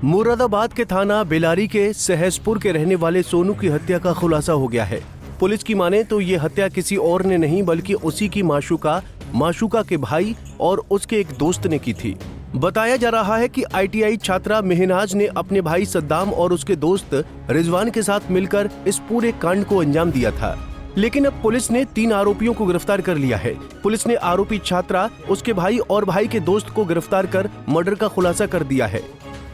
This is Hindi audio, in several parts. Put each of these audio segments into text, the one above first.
मुरादाबाद के थाना बेलारी के सहसपुर के रहने वाले सोनू की हत्या का खुलासा हो गया है। पुलिस की माने तो ये हत्या किसी और ने नहीं बल्कि उसी की माशूका के भाई और उसके एक दोस्त ने की थी। बताया जा रहा है कि ITI छात्रा मेहनाज ने अपने भाई सद्दाम और उसके दोस्त रिजवान के साथ मिलकर इस पूरे कांड को अंजाम दिया था। लेकिन अब पुलिस ने 3 आरोपियों को गिरफ्तार कर लिया है। पुलिस ने आरोपी छात्रा, उसके भाई और भाई के दोस्त को गिरफ्तार कर मर्डर का खुलासा कर दिया है।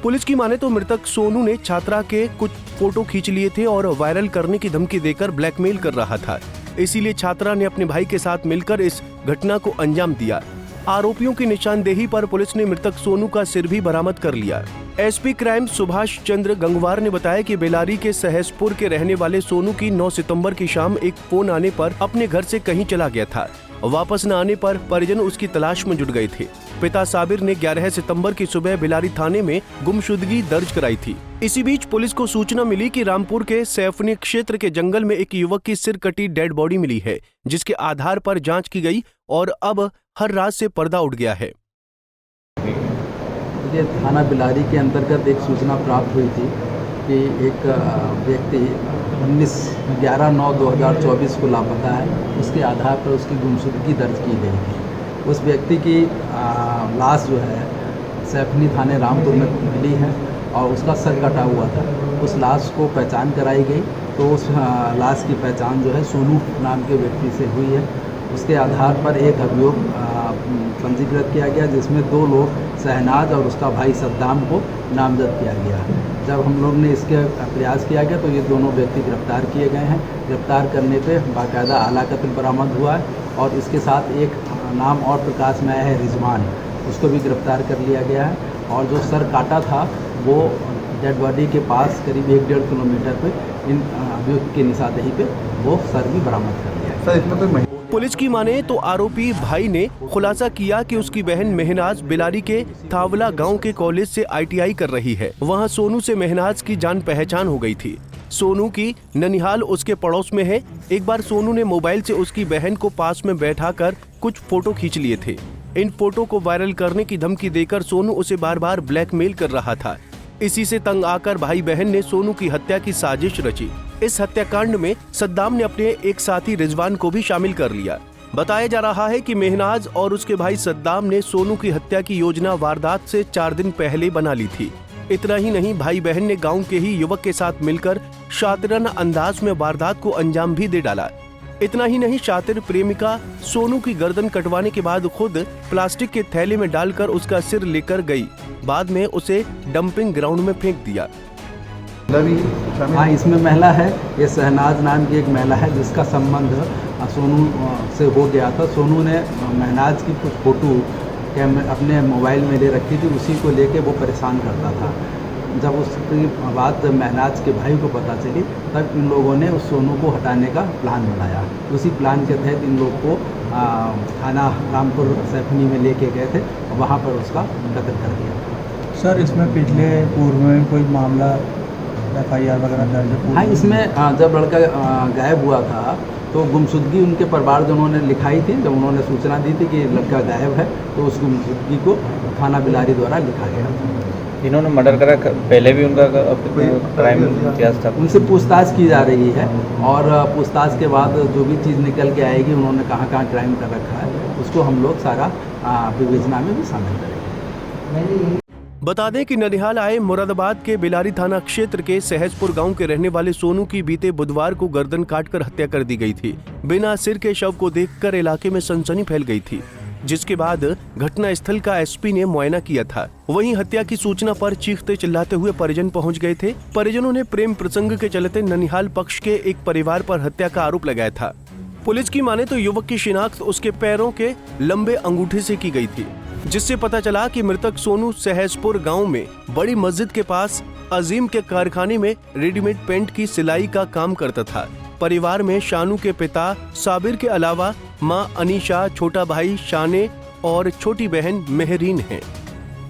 पुलिस की माने तो मृतक सोनू ने छात्रा के कुछ फोटो खींच लिए थे और वायरल करने की धमकी देकर ब्लैकमेल कर रहा था। इसीलिए छात्रा ने अपने भाई के साथ मिलकर इस घटना को अंजाम दिया। आरोपियों की निशानदेही पर पुलिस ने मृतक सोनू का सिर भी बरामद कर लिया। SP क्राइम सुभाष चंद्र गंगवार ने बताया कि बेलारी के सहसपुर के रहने वाले सोनू की 9 सितंबर की शाम एक फोन आने पर अपने घर से कहीं चला गया था। वापस न आने पर परिजन उसकी तलाश में जुट गए थे। पिता साबिर ने 11 सितंबर की सुबह बेलारी थाने में गुमशुदगी दर्ज कराई थी। इसी बीच पुलिस को सूचना मिली कि रामपुर के सैफनी क्षेत्र के जंगल में एक युवक की सिर कटी डेड बॉडी मिली है, जिसके आधार पर जांच की गई और अब हर रात से पर्दा उठ गया है। ये थाना बेलारी के अंतर्गत एक सूचना प्राप्त हुई थी कि एक व्यक्ति 11/9/2024 को लापता है। उसके आधार पर उसकी गुमशुदगी दर्ज की गई थी। उस व्यक्ति की लाश जो है सैफनी थाने रामपुर में मिली है और उसका सर कटा हुआ था। उस लाश को पहचान कराई गई तो उस लाश की पहचान जो है सोनू नाम के व्यक्ति से हुई है। उसके आधार पर एक अभियोग पंजीकृत किया गया, जिसमें 2 लोग शहनाज और उसका भाई सद्दाम को नामजद किया गया। जब हम लोग ने इसके प्रयास किया गया तो ये दोनों व्यक्ति गिरफ्तार किए गए हैं। गिरफ्तार करने पे बाकायदा आला कत्ल बरामद हुआ है और इसके साथ एक नाम और प्रकाश में आया है रिजवान, उसको भी गिरफ्तार कर लिया गया है। और जो सर काटा था वो डेड बॉडी के पास करीब 1-1.5 किलोमीटर पे इन अभियुक्त की निशानदेही पे वो सर भी बरामद कर लिया है। सर इसमें तो पुलिस की माने तो आरोपी भाई ने खुलासा किया कि उसकी बहन मेहनाज बेलारी के थावला गांव के कॉलेज से ITI कर रही है। वहां सोनू से मेहनाज की जान पहचान हो गई थी। सोनू की ननिहाल उसके पड़ोस में है। एक बार सोनू ने मोबाइल से उसकी बहन को पास में बैठाकर कुछ फोटो खींच लिए थे। इन फोटो को वायरल करने की धमकी देकर सोनू उसे बार बार ब्लैकमेल कर रहा था। इसी से तंग आकर भाई बहन ने सोनू की हत्या की साजिश रची। इस हत्याकांड में सद्दाम ने अपने एक साथी रिजवान को भी शामिल कर लिया। बताया जा रहा है कि मेहनाज और उसके भाई सद्दाम ने सोनू की हत्या की योजना वारदात से 4 दिन पहले बना ली थी। इतना ही नहीं, भाई बहन ने गांव के ही युवक के साथ मिलकर शातिराना अंदाज में वारदात को अंजाम भी दे डाला। इतना ही नहीं, शातिर प्रेमिका सोनू की गर्दन कटवाने के बाद खुद प्लास्टिक के थैले में डालकर उसका सिर लेकर गई। बाद में उसे डंपिंग ग्राउंड में फेंक दिया। हाँ, इसमें महिला है, ये शहनाज नाम की एक महिला है जिसका संबंध सोनू से हो गया था। सोनू ने महनाज की कुछ फोटो अपने मोबाइल में ले रखी थी, उसी को लेके वो परेशान करता था। जब उसकी बात महनाज के भाई को पता चली तब इन लोगों ने उस सोनू को हटाने का प्लान बनाया। उसी प्लान के तहत इन लोग को थाना रामपुर सैफनी में लेके गए थे और वहाँ पर उसका कत्ल कर दिया। सर इसमें पिछले पूर्व में कोई मामला FIR वगैरह दर्ज है? हाँ, इसमें जब लड़का गायब हुआ था तो गुमशुदगी उनके परिवारजनों ने लिखाई थी। जब उन्होंने सूचना दी थी कि लड़का गायब है तो उस गुमशुदगी को थाना बेलारी द्वारा लिखा गया। इन्होंने मर्डर करा, पहले भी उनका क्राइम इतिहास था? उनसे पूछताछ की जा रही है और पूछताछ के बाद जो भी चीज़ निकल के आएगी, उन्होंने कहाँ कहाँ क्राइम कर रखा है, उसको हम लोग सारा विवेचना में भी शामिल करेंगे। बता दें कि ननिहाल आए मुरादाबाद के बेलारी थाना क्षेत्र के सहसपुर गांव के रहने वाले सोनू की बीते बुधवार को गर्दन काटकर हत्या कर दी गई थी। बिना सिर के शव को देखकर इलाके में सनसनी फैल गई थी, जिसके बाद घटना स्थल का SP ने मुआयना किया था। वहीं हत्या की सूचना पर चीखते चिल्लाते हुए परिजन पहुंच गए थे। परिजनों ने प्रेम प्रसंग के चलते ननिहाल पक्ष के एक परिवार पर हत्या का आरोप लगाया था। पुलिस की माने तो युवक की शिनाख्त उसके पैरों के लंबे अंगूठे से की गई थी, जिससे पता चला कि मृतक सोनू सहसपुर गांव में बड़ी मस्जिद के पास अजीम के कारखाने में रेडीमेड पेंट की सिलाई का काम करता था। परिवार में शानू के पिता साबिर के अलावा मां अनीशा, छोटा भाई शाने और छोटी बहन मेहरीन हैं।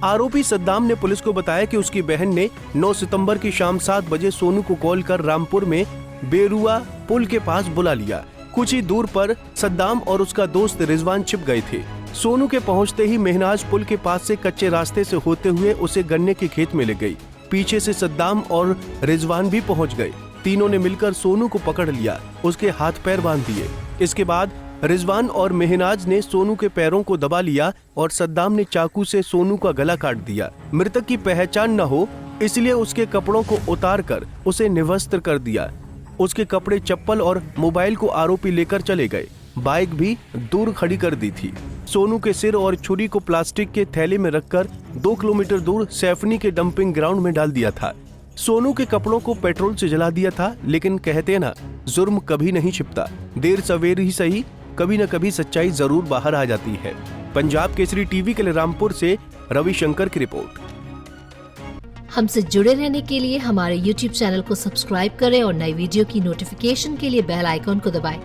आरोपी सद्दाम ने पुलिस को बताया कि उसकी बहन ने 9 सितंबर की शाम 7 बजे सोनू को कॉल कर रामपुर में बेरुआ पुल के पास बुला लिया। कुछ ही दूर पर सद्दाम और उसका दोस्त रिजवान छिप गए थे। सोनू के पहुंचते ही मेहनाज पुल के पास से कच्चे रास्ते से होते हुए उसे गन्ने के खेत में ले गई। पीछे से सद्दाम और रिजवान भी पहुंच गए। तीनों ने मिलकर सोनू को पकड़ लिया, उसके हाथ पैर बांध दिए। इसके बाद रिजवान और मेहनाज ने सोनू के पैरों को दबा लिया और सद्दाम ने चाकू से सोनू का गला काट दिया। मृतक की पहचान न हो इसलिए उसके कपड़ों को उतार कर उसे निवस्त्र कर दिया। उसके कपड़े, चप्पल और मोबाइल को आरोपी लेकर चले गए। बाइक भी दूर खड़ी कर दी थी। सोनू के सिर और छुरी को प्लास्टिक के थैले में रखकर 2 किलोमीटर दूर सैफनी के डंपिंग ग्राउंड में डाल दिया था। सोनू के कपड़ों को पेट्रोल से जला दिया था, लेकिन कहते ना, जुर्म कभी नहीं छिपता। देर सवेर ही सही, कभी न कभी सच्चाई जरूर बाहर आ जाती है। पंजाब केसरी टीवी के लिए रामपुर से रविशंकर की रिपोर्ट। हमसे जुड़े रहने के लिए हमारे YouTube चैनल को सब्सक्राइब करें और नई वीडियो की नोटिफिकेशन के लिए बेल आइकॉन को दबाएं।